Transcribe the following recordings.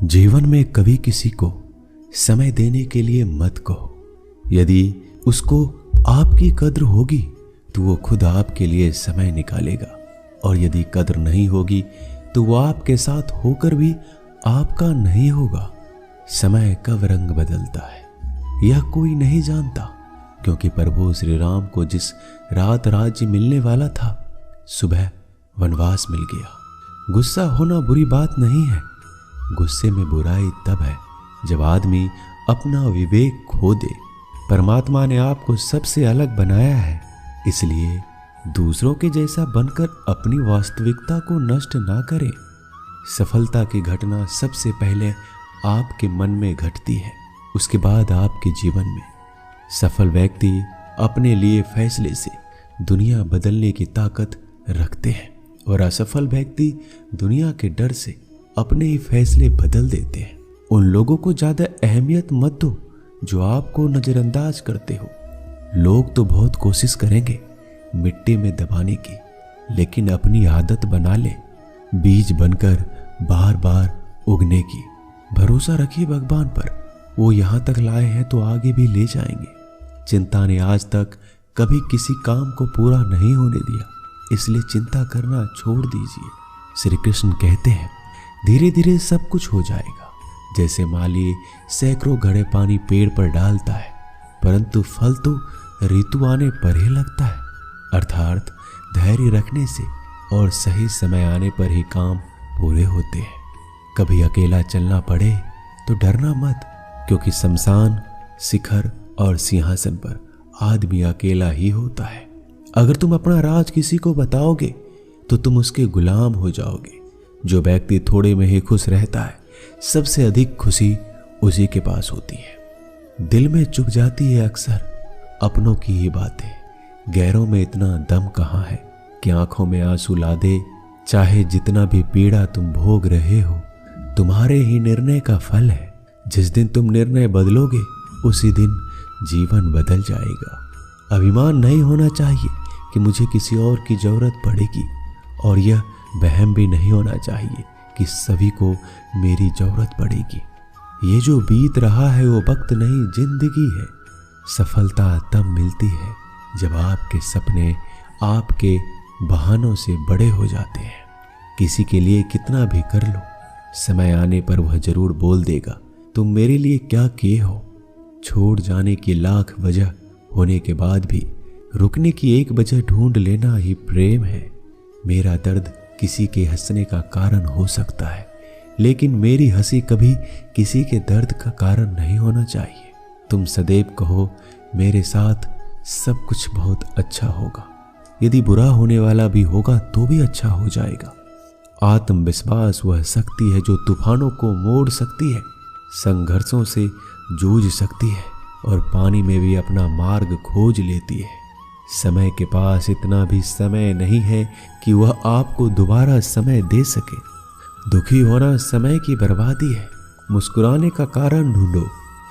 जीवन में कभी किसी को समय देने के लिए मत कहो। यदि उसको आपकी कद्र होगी तो वो खुद आपके लिए समय निकालेगा, और यदि कद्र नहीं होगी तो वो आपके साथ होकर भी आपका नहीं होगा। समय कब रंग बदलता है यह कोई नहीं जानता, क्योंकि प्रभु श्री राम को जिस रात राज्य मिलने वाला था, सुबह वनवास मिल गया। गुस्सा होना बुरी बात नहीं है, गुस्से में बुराई तब है जब आदमी अपना विवेक खो दे। परमात्मा ने आपको सबसे अलग बनाया है, इसलिए दूसरों के जैसा बनकर अपनी वास्तविकता को नष्ट ना करें। सफलता की घटना सबसे पहले आपके मन में घटती है, उसके बाद आपके जीवन में। सफल व्यक्ति अपने लिए फैसले से दुनिया बदलने की ताकत रखते हैं, और असफल व्यक्ति दुनिया के डर से अपने ही फैसले बदल देते हैं। उन लोगों को ज्यादा अहमियत मत दो जो आपको नजरअंदाज करते हो। लोग तो बहुत कोशिश करेंगे मिट्टी में दबाने की, लेकिन अपनी आदत बना ले बीज बनकर बार बार उगने की। भरोसा रखिए भगवान पर, वो यहाँ तक लाए हैं तो आगे भी ले जाएंगे। चिंता ने आज तक कभी किसी काम को पूरा नहीं होने दिया, इसलिए चिंता करना छोड़ दीजिए। श्री कृष्ण कहते हैं धीरे धीरे सब कुछ हो जाएगा। जैसे माली सैकड़ों घड़े पानी पेड़ पर डालता है, परंतु फल तो ऋतु आने पर ही लगता है। अर्थात धैर्य रखने से और सही समय आने पर ही काम पूरे होते हैं। कभी अकेला चलना पड़े तो डरना मत, क्योंकि शमशान, शिखर और सिंहासन पर आदमी अकेला ही होता है। अगर तुम अपना राज किसी को बताओगे तो तुम उसके गुलाम हो जाओगे। जो व्यक्ति थोड़े में ही खुश रहता है, सबसे अधिक खुशी उसी के पास होती है। दिल में चुभ जाती है अक्सर अपनों की ही बातें, गैरों में इतना दम कहाँ है कि आंखों में आंसू ला दे। चाहे जितना भी पीड़ा तुम भोग रहे हो, तुम्हारे ही निर्णय का फल है। जिस दिन तुम निर्णय बदलोगे उसी दिन जीवन बदल जाएगा। अभिमान नहीं होना चाहिए कि मुझे किसी और की जरूरत पड़ेगी, और यह वहम भी नहीं होना चाहिए कि सभी को मेरी जरूरत पड़ेगी। ये जो बीत रहा है वो वक्त नहीं, जिंदगी है। सफलता तब मिलती है जब आपके सपने आपके बहानों से बड़े हो जाते हैं। किसी के लिए कितना भी कर लो, समय आने पर वह जरूर बोल देगा तुम मेरे लिए क्या किए हो। छोड़ जाने की लाख वजह होने के बाद भी रुकने की एक वजह ढूंढ लेना ही प्रेम है। मेरा दर्द किसी के हंसने का कारण हो सकता है, लेकिन मेरी हंसी कभी किसी के दर्द का कारण नहीं होना चाहिए। तुम सदैव कहो मेरे साथ सब कुछ बहुत अच्छा होगा। यदि बुरा होने वाला भी होगा तो भी अच्छा हो जाएगा। आत्मविश्वास वह शक्ति है जो तूफानों को मोड़ सकती है, संघर्षों से जूझ सकती है, और पानी में भी अपना मार्ग खोज लेती है। समय के पास इतना भी समय नहीं है कि वह आपको दोबारा समय दे सके। दुखी होना समय की बर्बादी है। मुस्कुराने का कारण ढूंढो।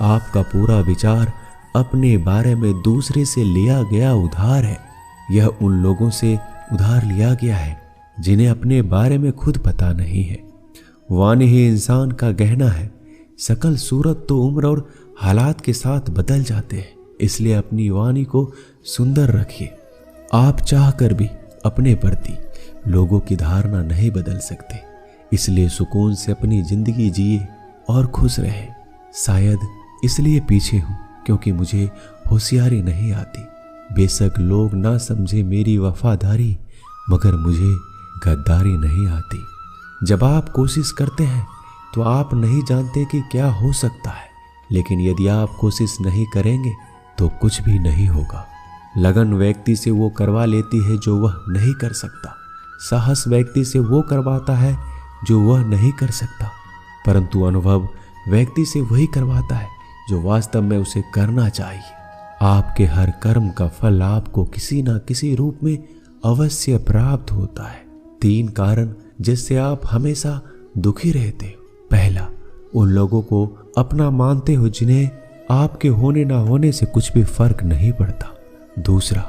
आपका पूरा विचार अपने बारे में दूसरे से लिया गया उधार है। यह उन लोगों से उधार लिया गया है जिन्हें अपने बारे में खुद पता नहीं है। वाणी ही इंसान का गहना है। सकल सूरत तो उम्र और हालात के साथ बदल जाते हैं, इसलिए अपनी वाणी को सुंदर रखिए। आप चाहकर भी अपने प्रति लोगों की धारणा नहीं बदल सकते, इसलिए सुकून से अपनी जिंदगी जिए और खुश रहे। शायद इसलिए पीछे हूं क्योंकि मुझे होशियारी नहीं आती। बेशक लोग ना समझे मेरी वफादारी, मगर मुझे गद्दारी नहीं आती। जब आप कोशिश करते हैं तो आप नहीं जानते कि क्या हो सकता है, लेकिन यदि आप कोशिश नहीं करेंगे तो कुछ भी नहीं होगा। लगन व्यक्ति से वो करवा लेती है जो वह नहीं कर सकता। साहस व्यक्ति से वो करवाता है जो वह नहीं कर सकता, परंतु अनुभव व्यक्ति से वही करवाता है जो वास्तव में उसे करना चाहिए। आपके हर कर्म का फल आपको किसी न किसी रूप में अवश्य प्राप्त होता है। 3 कारण जिससे आप हमेशा दुखी रहते हो। पहला, उन लोगों को अपना मानते हो जिन्हें आपके होने ना होने से कुछ भी फर्क नहीं पड़ता। दूसरा,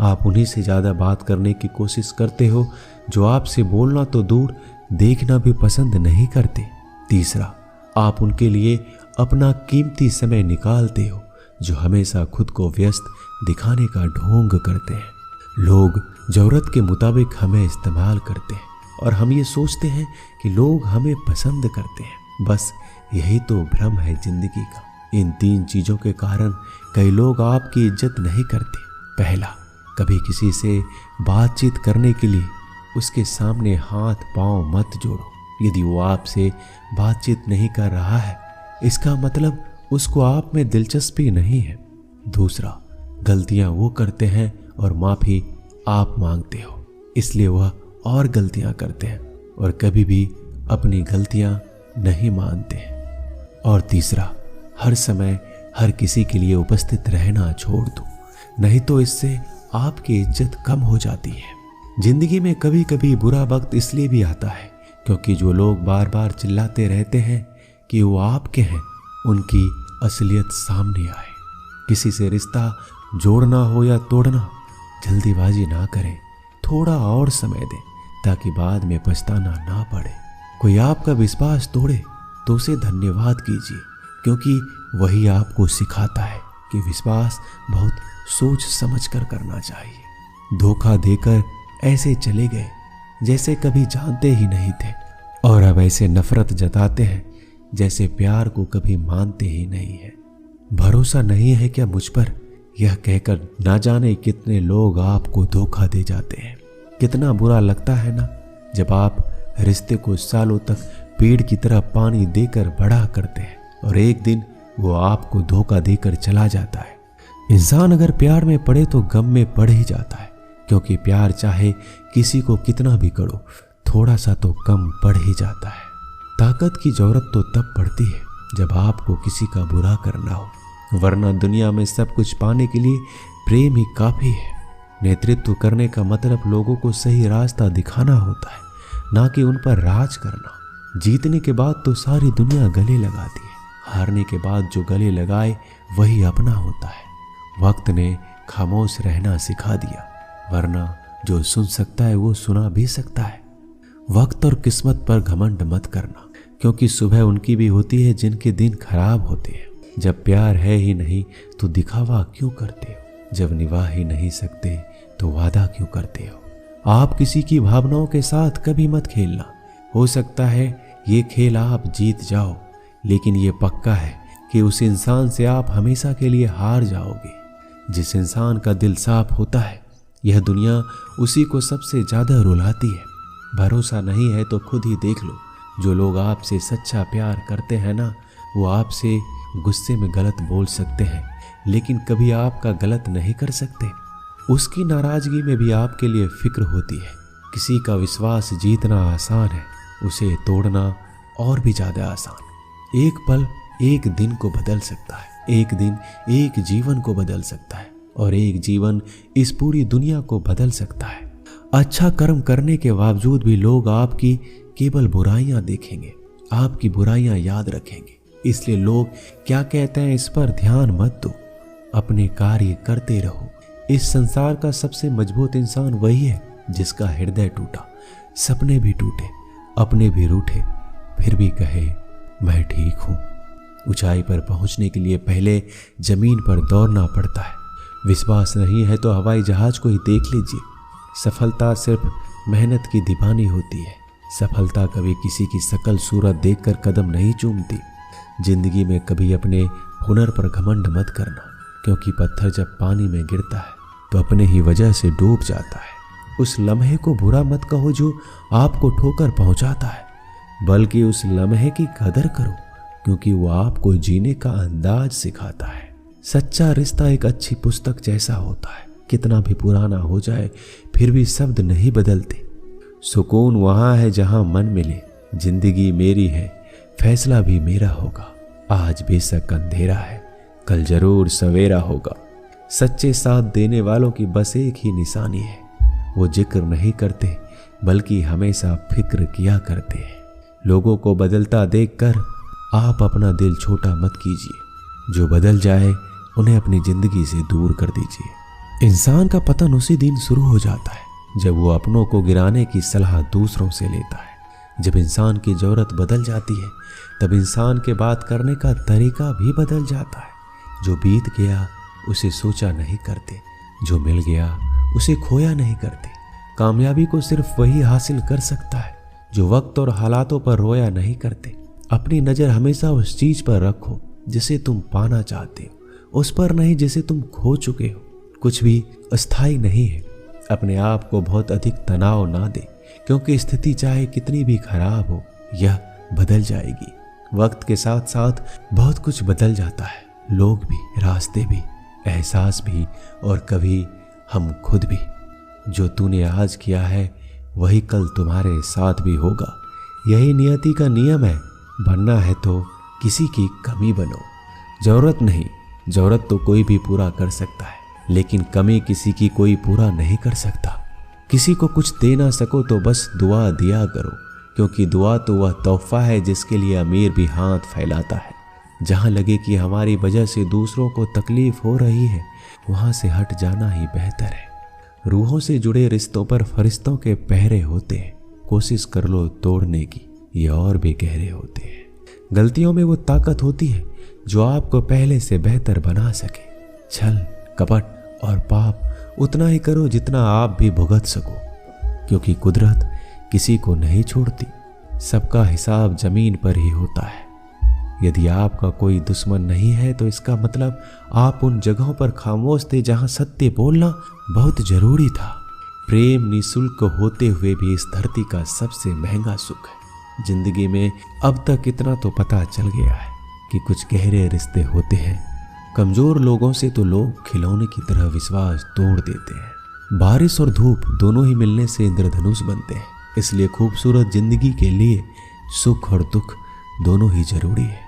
आप उन्हीं से ज़्यादा बात करने की कोशिश करते हो जो आपसे बोलना तो दूर देखना भी पसंद नहीं करते। तीसरा, आप उनके लिए अपना कीमती समय निकालते हो जो हमेशा खुद को व्यस्त दिखाने का ढोंग करते हैं। लोग जरूरत के मुताबिक हमें इस्तेमाल करते हैं और हम ये सोचते हैं कि लोग हमें पसंद करते हैं। बस यही तो भ्रम है जिंदगी का। इन 3 चीजों के कारण कई लोग आपकी इज्जत नहीं करते। पहला, कभी किसी से बातचीत करने के लिए उसके सामने हाथ पांव मत जोड़ो। यदि वो आपसे बातचीत नहीं कर रहा है, इसका मतलब उसको आप में दिलचस्पी नहीं है। दूसरा, गलतियां वो करते हैं और माफी आप मांगते हो, इसलिए वह और गलतियां करते हैं और कभी भी अपनी गलतियां नहीं मानते हैं। और तीसरा, हर समय हर किसी के लिए उपस्थित रहना छोड़ दो, नहीं तो इससे आपकी इज्जत कम हो जाती है। जिंदगी में कभी कभी बुरा वक्त इसलिए भी आता है क्योंकि जो लोग बार बार चिल्लाते रहते हैं कि वो आपके हैं, उनकी असलियत सामने आए। किसी से रिश्ता जोड़ना हो या तोड़ना, जल्दीबाजी ना करें, थोड़ा और समय दें ताकि बाद में पछताना ना पड़े। कोई आपका विश्वास तोड़े तो उसे धन्यवाद कीजिए, क्योंकि वही आपको सिखाता है कि विश्वास बहुत सोच समझ कर करना चाहिए। धोखा देकर ऐसे चले गए जैसे कभी जानते ही नहीं थे, और अब ऐसे नफरत जताते हैं जैसे प्यार को कभी मानते ही नहीं है। भरोसा नहीं है क्या मुझ पर, यह कहकर ना जाने कितने लोग आपको धोखा दे जाते हैं। कितना बुरा लगता है ना जब आप रिश्ते को सालों तक पेड़ की तरह पानी देकर बड़ा करते हैं और एक दिन वो आपको धोखा देकर चला जाता है। इंसान अगर प्यार में पड़े तो गम में पड़ ही जाता है, क्योंकि प्यार चाहे किसी को कितना भी करो, थोड़ा सा तो कम पड़ ही जाता है। ताकत की जरूरत तो तब पड़ती है जब आपको किसी का बुरा करना हो, वरना दुनिया में सब कुछ पाने के लिए प्रेम ही काफी है। नेतृत्व करने का मतलब लोगों को सही रास्ता दिखाना होता है, ना कि उन पर राज करना। जीतने के बाद तो सारी दुनिया गले लगाती है, हारने के बाद जो गले लगाए वही अपना होता है। वक्त ने खामोश रहना सिखा दिया, वरना जो सुन सकता है वो सुना भी सकता है। वक्त और किस्मत पर घमंड मत करना, क्योंकि सुबह उनकी भी होती है जिनके दिन खराब होते हैं। जब प्यार है ही नहीं तो दिखावा क्यों करते हो? जब निभा ही नहीं सकते तो वादा क्यों करते हो? आप किसी की भावनाओं के साथ कभी मत खेलना। हो सकता है ये खेल आप जीत जाओ, लेकिन ये पक्का है कि उस इंसान से आप हमेशा के लिए हार जाओगे। जिस इंसान का दिल साफ होता है, यह दुनिया उसी को सबसे ज्यादा रुलाती है। भरोसा नहीं है तो खुद ही देख लो। जो लोग आपसे सच्चा प्यार करते हैं ना, वो आपसे गुस्से में गलत बोल सकते हैं, लेकिन कभी आपका गलत नहीं कर सकते। उसकी नाराजगी में भी आपके लिए फिक्र होती है। किसी का विश्वास जीतना आसान है, उसे तोड़ना और भी ज्यादा आसान। एक पल एक दिन को बदल सकता है, एक दिन एक जीवन को बदल सकता है, और एक जीवन इस पूरी दुनिया को बदल सकता है। अच्छा कर्म करने के बावजूद भी लोग आपकी केवल बुराइयां देखेंगे, आपकी बुराइयां याद रखेंगे। इसलिए लोग क्या कहते हैं इस पर ध्यान मत दो, अपने कार्य करते रहो। इस संसार का सबसे मजबूत इंसान वही है जिसका हृदय टूटा, सपने भी टूटे, अपने भी रूठे, फिर भी कहे मैं ठीक हूं। ऊंचाई पर पहुंचने के लिए पहले जमीन पर दौड़ना पड़ता है। विश्वास नहीं है तो हवाई जहाज को ही देख लीजिए। सफलता सिर्फ मेहनत की दीवानी होती है। सफलता कभी किसी की शकल सूरत देखकर कदम नहीं चूमती। जिंदगी में कभी अपने हुनर पर घमंड मत करना, क्योंकि पत्थर जब पानी में गिरता है तो अपने ही वजह से डूब जाता है। उस लम्हे को बुरा मत कहो जो आपको ठोकर पहुंचाता है, बल्कि उस लम्हे की कदर करो, क्योंकि वो आपको जीने का अंदाज सिखाता है। सच्चा रिश्ता एक अच्छी पुस्तक जैसा होता है, कितना भी पुराना हो जाए फिर भी शब्द नहीं बदलते। सुकून वहां है जहां मन मिले। जिंदगी मेरी है, फैसला भी मेरा होगा। आज बेशक अंधेरा है, कल जरूर सवेरा होगा। सच्चे साथ देने वालों की बस एक ही निशानी है, वो जिक्र नहीं करते बल्कि हमेशा फिक्र किया करते हैं। लोगों को बदलता देखकर आप अपना दिल छोटा मत कीजिए। जो बदल जाए उन्हें अपनी जिंदगी से दूर कर दीजिए। इंसान का पतन उसी दिन शुरू हो जाता है जब वो अपनों को गिराने की सलाह दूसरों से लेता है। जब इंसान की ज़रूरत बदल जाती है तब इंसान के बात करने का तरीका भी बदल जाता है। जो बीत गया उसे सोचा नहीं करते, जो मिल गया उसे खोया नहीं करते। कामयाबी को सिर्फ वही हासिल कर सकता है जो वक्त और हालातों पर रोया नहीं करते। अपनी नज़र हमेशा उस चीज़ पर रखो जिसे तुम पाना चाहते हो, उस पर नहीं जिसे तुम खो चुके हो। कुछ भी अस्थायी नहीं है। अपने आप को बहुत अधिक तनाव ना दे, क्योंकि स्थिति चाहे कितनी भी खराब हो यह बदल जाएगी। वक्त के साथ साथ बहुत कुछ बदल जाता है, लोग भी, रास्ते भी, एहसास भी और कभी हम खुद भी। जो तूने आज किया है वही कल तुम्हारे साथ भी होगा। यही नियति का नियम है। बनना है तो किसी की कमी बनो। जरूरत नहीं, जरूरत तो कोई भी पूरा कर सकता है, लेकिन कमी किसी की कोई पूरा नहीं कर सकता। किसी को कुछ दे ना सको तो बस दुआ दिया करो, क्योंकि दुआ तो वह तोहफा है जिसके लिए अमीर भी हाथ फैलाता है। जहाँ लगे कि हमारी वजह से दूसरों को तकलीफ हो रही है वहाँ से हट जाना ही बेहतर है। रूहों से जुड़े रिश्तों पर फरिश्तों के पहरे होते हैं। कोशिश कर लो तोड़ने की, ये और भी गहरे होते हैं। गलतियों में वो ताकत होती है जो आपको पहले से बेहतर बना सके। छल, कपट और पाप उतना ही करो जितना आप भी भुगत सको, क्योंकि कुदरत किसी को नहीं छोड़ती। सबका हिसाब जमीन पर ही होता है। यदि आपका कोई दुश्मन नहीं है तो इसका मतलब आप उन जगहों पर खामोश थे जहां सत्य बोलना बहुत जरूरी था। प्रेम निःशुल्क होते हुए भी इस धरती का सबसे महंगा सुख है। जिंदगी में अब तक इतना तो पता चल गया है कि कुछ गहरे रिश्ते होते हैं। कमजोर लोगों से तो लोग खिलौने की तरह विश्वास तोड़ देते हैं। बारिश और धूप दोनों ही मिलने से इंद्रधनुष बनते हैं। इसलिए खूबसूरत जिंदगी के लिए सुख और दुख दोनों ही जरूरी है।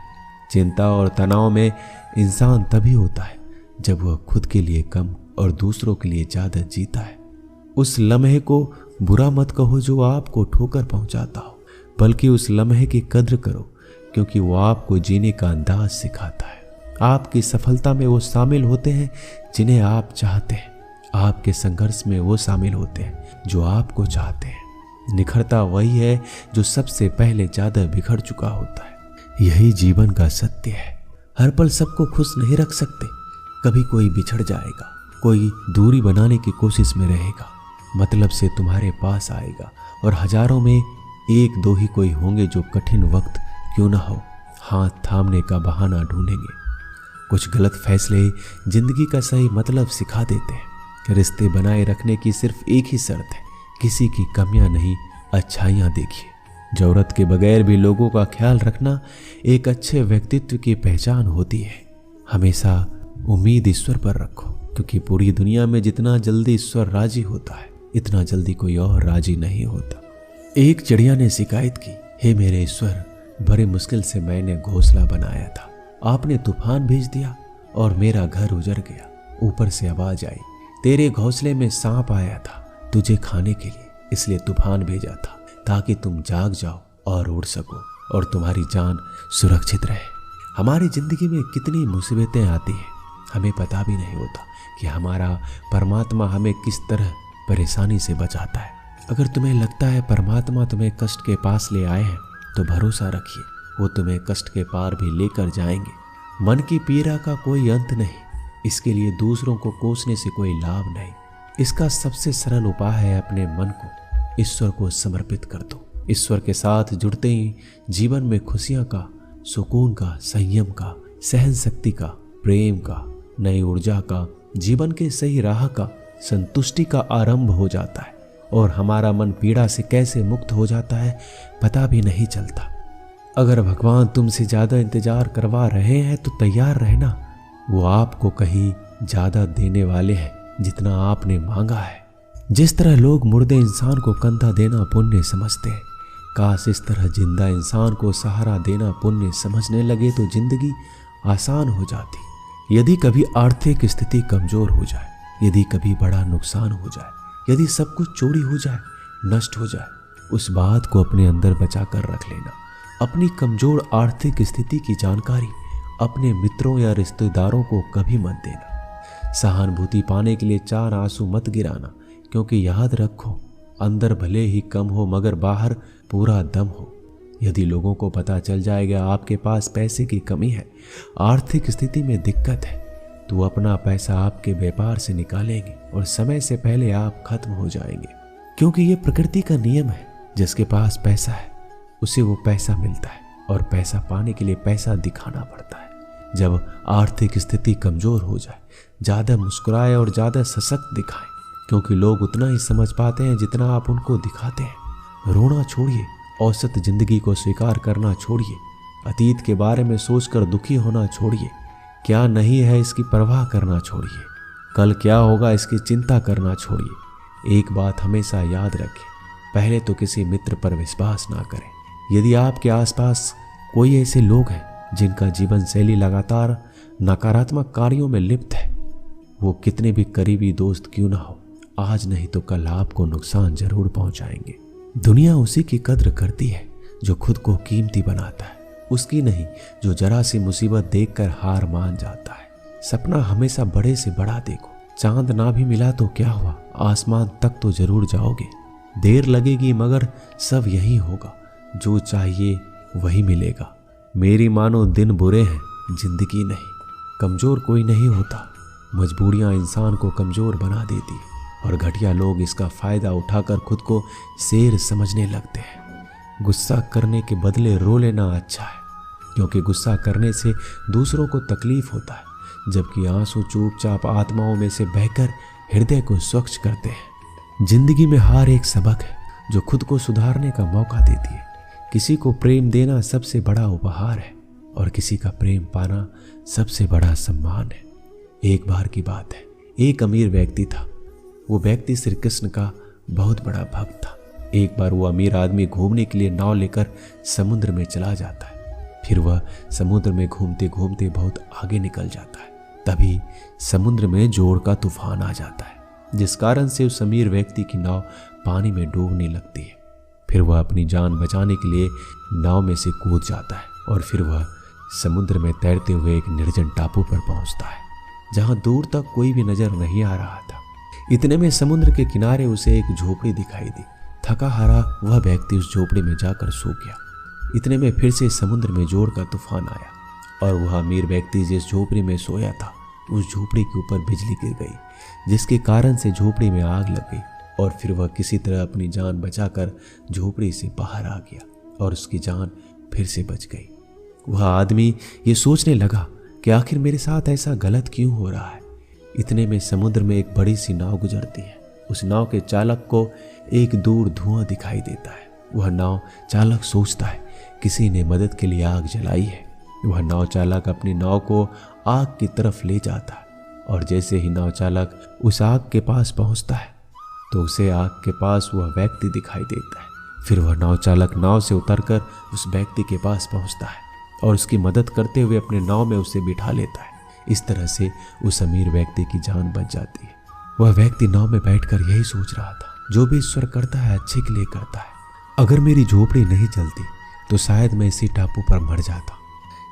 चिंता और तनाव में इंसान तभी होता है जब वह खुद के लिए कम और दूसरों के लिए ज्यादा जीता है। उस लम्हे को बुरा मत कहो जो आपको ठोकर पहुंचाता हो, बल्कि उस लम्हे की कद्र करो, क्योंकि वो आपको जीने का अंदाज सिखाता है। आपकी सफलता में वो शामिल होते हैं जिन्हें आप चाहते हैं। आपके संघर्ष में वो शामिल होते हैं जो आपको चाहते हैं। निखरता वही है जो सबसे पहले ज्यादा बिखर चुका होता है। यही जीवन का सत्य है। हर पल सबको खुश नहीं रख सकते। कभी कोई बिछड़ जाएगा, कोई दूरी बनाने की कोशिश में रहेगा, मतलब से तुम्हारे पास आएगा, और हजारों में एक दो ही कोई होंगे जो कठिन वक्त क्यों ना हो हाथ थामने का बहाना ढूंढेंगे। कुछ गलत फैसले जिंदगी का सही मतलब सिखा देते हैं। रिश्ते बनाए रखने की सिर्फ एक ही शर्त है, किसी की कमियां नहीं, अच्छाइयां देखिए। जरूरत के बगैर भी लोगों का ख्याल रखना एक अच्छे व्यक्तित्व की पहचान होती है। हमेशा उम्मीद ईश्वर पर रखो, क्योंकि पूरी दुनिया में जितना जल्दी ईश्वर राजी होता है इतना जल्दी कोई और राजी नहीं होता। एक चिड़िया ने शिकायत की, हे मेरे ईश्वर, बड़े मुश्किल से मैंने घोंसला बनाया था, आपने तूफान भेज दिया और मेरा घर उजड़ गया। ऊपर से आवाज आई, तेरे घोंसले में सांप आया था तुझे खाने के लिए, इसलिए तूफान भेजा था ताकि तुम जाग जाओ और उड़ सको और तुम्हारी जान सुरक्षित रहे। हमारी जिंदगी में कितनी मुसीबतें आती हैं, हमें पता भी नहीं होता कि हमारा परमात्मा हमें किस तरह परेशानी से बचाता है। अगर तुम्हें लगता है परमात्मा तुम्हें कष्ट के पास ले आए हैं तो भरोसा रखिए, वो तुम्हें कष्ट के पार भी लेकर जाएंगे। मन की पीड़ा का कोई अंत नहीं, इसके लिए दूसरों को कोसने से कोई लाभ नहीं। इसका सबसे सरल उपाय है अपने मन को ईश्वर को समर्पित कर दो। ईश्वर के साथ जुड़ते ही जीवन में खुशियां का, सुकून का, संयम का, सहन शक्ति का, प्रेम का, नई ऊर्जा का, जीवन के सही राह का, संतुष्टि का आरंभ हो जाता है। और हमारा मन पीड़ा से कैसे मुक्त हो जाता है पता भी नहीं चलता। अगर भगवान तुमसे ज्यादा इंतजार करवा रहे हैं तो तैयार रहना, वो आपको कहीं ज्यादा देने वाले हैं जितना आपने मांगा है। जिस तरह लोग मुर्दे इंसान को कंधा देना पुण्य समझते हैं, काश इस तरह जिंदा इंसान को सहारा देना पुण्य समझने लगे तो जिंदगी आसान हो जाती। यदि कभी आर्थिक स्थिति कमजोर हो जाए, यदि कभी बड़ा नुकसान हो जाए, यदि सब कुछ चोरी हो जाए, नष्ट हो जाए, उस बात को अपने अंदर बचा कर रख लेना। अपनी कमजोर आर्थिक स्थिति की जानकारी अपने मित्रों या रिश्तेदारों को कभी मत देना। सहानुभूति पाने के लिए 4 आंसू मत गिराना, क्योंकि याद रखो, अंदर भले ही कम हो मगर बाहर पूरा दम हो। यदि लोगों को पता चल जाएगा आपके पास पैसे की कमी है, आर्थिक स्थिति में दिक्कत है, तो अपना पैसा आपके व्यापार से निकालेंगे और समय से पहले आप खत्म हो जाएंगे। क्योंकि ये प्रकृति का नियम है, जिसके पास पैसा है उसे वो पैसा मिलता है, और पैसा पाने के लिए पैसा दिखाना पड़ता है। जब आर्थिक स्थिति कमजोर हो जाए, ज़्यादा मुस्कुराए और ज़्यादा सशक्त दिखाएं, क्योंकि लोग उतना ही समझ पाते हैं जितना आप उनको दिखाते हैं। रोना छोड़िए, औसत जिंदगी को स्वीकार करना छोड़िए, अतीत के बारे में सोचकर दुखी होना छोड़िए, क्या नहीं है इसकी परवाह करना छोड़िए, कल क्या होगा इसकी चिंता करना छोड़िए। एक बात हमेशा याद रखें, पहले तो किसी मित्र पर विश्वास ना करें। यदि आपके आसपास कोई ऐसे लोग हैं जिनका जीवन शैली लगातार नकारात्मक कार्यों में लिप्त है, वो कितने भी करीबी दोस्त क्यों ना हो, आज नहीं तो कल आपको नुकसान जरूर पहुंचाएंगे। दुनिया उसी की कद्र करती है जो खुद को कीमती बनाता है, उसकी नहीं जो जरा सी मुसीबत देखकर हार मान जाता है। सपना हमेशा बड़े से बड़ा देखो। चांद ना भी मिला तो क्या हुआ, आसमान तक तो जरूर जाओगे। देर लगेगी मगर सब यही होगा, जो चाहिए वही मिलेगा। मेरी मानो दिन बुरे हैं, जिंदगी नहीं। कमजोर कोई नहीं होता, मजबूरियां इंसान को कमजोर बना देती है, और घटिया लोग इसका फायदा उठाकर खुद को शेर समझने लगते हैं। गुस्सा करने के बदले रो लेना अच्छा है, क्योंकि गुस्सा करने से दूसरों को तकलीफ होता है, जबकि आंसू चुपचाप आत्माओं में से बहकर हृदय को स्वच्छ करते हैं। जिंदगी में हार एक सबक है जो खुद को सुधारने का मौका देती है। किसी को प्रेम देना सबसे बड़ा उपहार है, और किसी का प्रेम पाना सबसे बड़ा सम्मान है। एक बार की बात है, एक अमीर व्यक्ति था। वो व्यक्ति श्री कृष्ण का बहुत बड़ा भक्त था। एक बार वो अमीर आदमी घूमने के लिए नाव लेकर समुद्र में चला जाता है। फिर वह समुद्र में घूमते घूमते बहुत आगे निकल जाता है। तभी समुद्र में जोर का तूफान आ जाता है, जिस कारण से उस अमीर व्यक्ति की नाव पानी में डूबने लगती है। फिर वह अपनी जान बचाने के लिए नाव में से कूद जाता है, और फिर वह समुद्र में तैरते हुए एक निर्जन टापू पर पहुंचता है, जहां दूर तक कोई भी नजर नहीं आ रहा था। इतने में समुद्र के किनारे उसे एक झोपड़ी दिखाई दी। थका हारा वह व्यक्ति उस झोपड़ी में जाकर सो गया। इतने में फिर से समुद्र में जोर का तूफान आया, और वह अमीर व्यक्ति जिस झोपड़ी में सोया था, उस झोपड़ी के ऊपर बिजली गिर गई, जिसके कारण से झोपड़ी में आग लग गई। और फिर वह किसी तरह अपनी जान बचाकर झोपड़ी से बाहर आ गया, और उसकी जान फिर से बच गई। वह आदमी ये सोचने लगा कि आखिर मेरे साथ ऐसा गलत क्यों हो रहा है। इतने में समुद्र में एक बड़ी सी नाव गुजरती है। उस नाव के चालक को एक दूर धुआं दिखाई देता है। वह नाव चालक सोचता है किसी ने मदद के लिए आग जलाई है। वह नाव चालक अपनी नाव को आग की तरफ ले जाता है, और जैसे ही नाव चालक उस आग के पास पहुंचता है तो उसे आग के पास वह व्यक्ति दिखाई देता है। फिर वह नाव चालक नाव से उतरकर उस व्यक्ति के पास पहुंचता है और उसकी मदद करते हुए अपने नाव में उसे बिठा लेता है। इस तरह से उस अमीर व्यक्ति की जान बच जाती है। वह व्यक्ति नाव में बैठकर यही सोच रहा था, जो भी ईश्वर करता है अच्छे के लिए करता है। अगर मेरी झोपड़ी नहीं जलती तो शायद मैं इसी टापू पर मर जाता।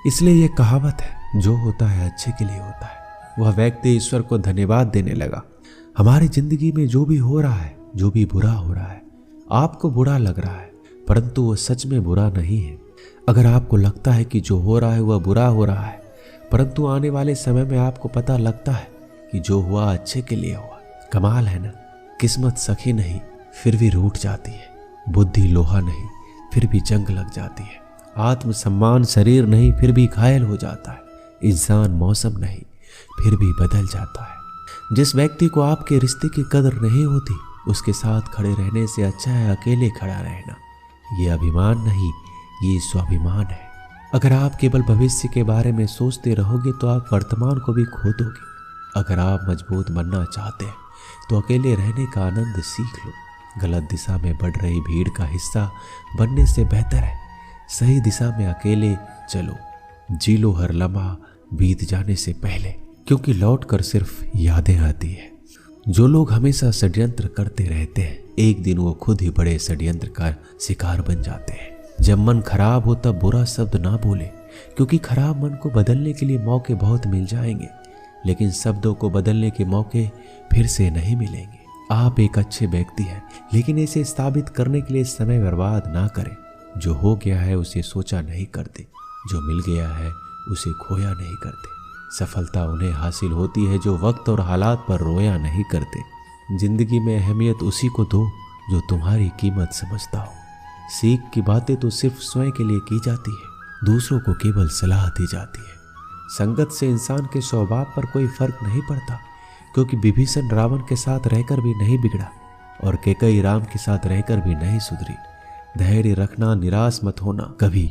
इसलिए यह कहावत है, जो होता है अच्छे के लिए होता है। वह व्यक्ति ईश्वर को धन्यवाद देने लगा। हमारी जिंदगी में जो भी हो रहा है, जो भी बुरा हो रहा है, आपको बुरा लग रहा है, परंतु वह सच में बुरा नहीं है। अगर आपको लगता है कि जो हो रहा है वह बुरा हो रहा है, परंतु आने वाले समय में आपको पता लगता है कि जो हुआ अच्छे के लिए हुआ। कमाल है ना। किस्मत सखी नहीं फिर भी रूठ जाती है, बुद्धि लोहा नहीं फिर भी जंग लग जाती है, आत्मसम्मान शरीर नहीं फिर भी घायल हो जाता है, इंसान मौसम नहीं फिर भी बदल जाता है। जिस व्यक्ति को आपके रिश्ते की कदर नहीं होती, उसके साथ खड़े रहने से अच्छा है अकेले खड़ा रहना। ये अभिमान नहीं, ये स्वाभिमान है। अगर आप केवल भविष्य के बारे में सोचते रहोगे तो आप वर्तमान को भी खो दोगे। अगर आप मजबूत बनना चाहते हैं तो अकेले रहने का आनंद सीख लो। गलत दिशा में बढ़ रही भीड़ का हिस्सा बनने से बेहतर है सही दिशा में अकेले चलो। जी लो हर लम्हा बीत जाने से पहले, क्योंकि लौट कर सिर्फ यादें आती है। जो लोग हमेशा षड्यंत्र करते रहते हैं, एक दिन वो खुद ही बड़े षड्यंत्र का शिकार बन जाते हैं। जब मन खराब हो तब बुरा शब्द ना बोले, क्योंकि खराब मन को बदलने के लिए मौके बहुत मिल जाएंगे, लेकिन शब्दों को बदलने के मौके फिर से नहीं मिलेंगे। आप एक अच्छे व्यक्ति हैं, लेकिन इसे साबित करने के लिए समय बर्बाद ना करें। जो हो गया है उसे सोचा नहीं करते, जो मिल गया है उसे खोया नहीं करते। सफलता उन्हें हासिल होती है जो वक्त और हालात पर रोया नहीं करते। जिंदगी में अहमियत उसी को दो जो तुम्हारी कीमत समझता हो। सीख की बातें तो सिर्फ स्वयं के लिए की जाती है, दूसरों को केवल सलाह दी जाती है। संगत से इंसान के स्वभाव पर कोई फर्क नहीं पड़ता, क्योंकि विभीषण रावण के साथ रहकर भी नहीं बिगड़ा और कैकेयी राम के साथ रहकर भी नहीं सुधरी। धैर्य रखना, निराश मत होना कभी,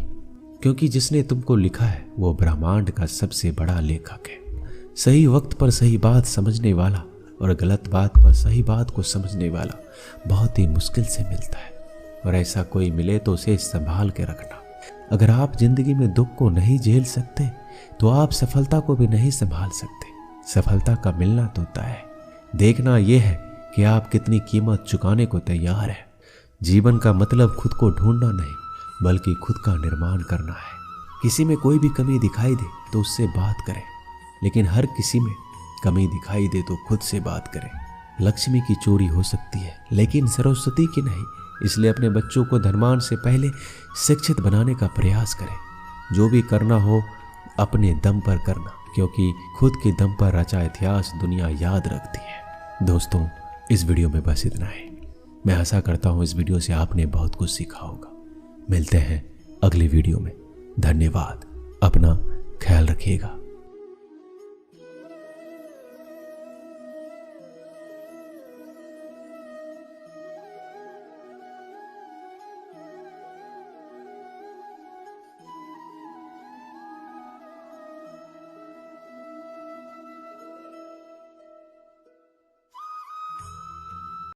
क्योंकि जिसने तुमको लिखा है वो ब्रह्मांड का सबसे बड़ा लेखक है। सही वक्त पर सही बात समझने वाला और गलत बात पर सही बात को समझने वाला बहुत ही मुश्किल से मिलता है, और ऐसा कोई मिले तो उसे संभाल के रखना। अगर आप जिंदगी में दुख को नहीं झेल सकते तो आप सफलता को भी नहीं संभाल सकते। सफलता का मिलना तो तय है, देखना यह है कि आप कितनी कीमत चुकाने को तैयार हैं। जीवन का मतलब खुद को ढूंढना नहीं, बल्कि खुद का निर्माण करना है। किसी में कोई भी कमी दिखाई दे तो उससे बात करें, लेकिन हर किसी में कमी दिखाई दे तो खुद से बात करें। लक्ष्मी की चोरी हो सकती है, लेकिन सरस्वती की नहीं। इसलिए अपने बच्चों को धनवान से पहले शिक्षित बनाने का प्रयास करें। जो भी करना हो अपने दम पर करना, क्योंकि खुद के दम पर रचा इतिहास दुनिया याद रखती है। दोस्तों, इस वीडियो में बस इतना है। मैं आशा करता हूँ इस वीडियो से आपने बहुत कुछ सीखा होगा। मिलते हैं अगले वीडियो में। धन्यवाद। अपना ख्याल रखिएगा।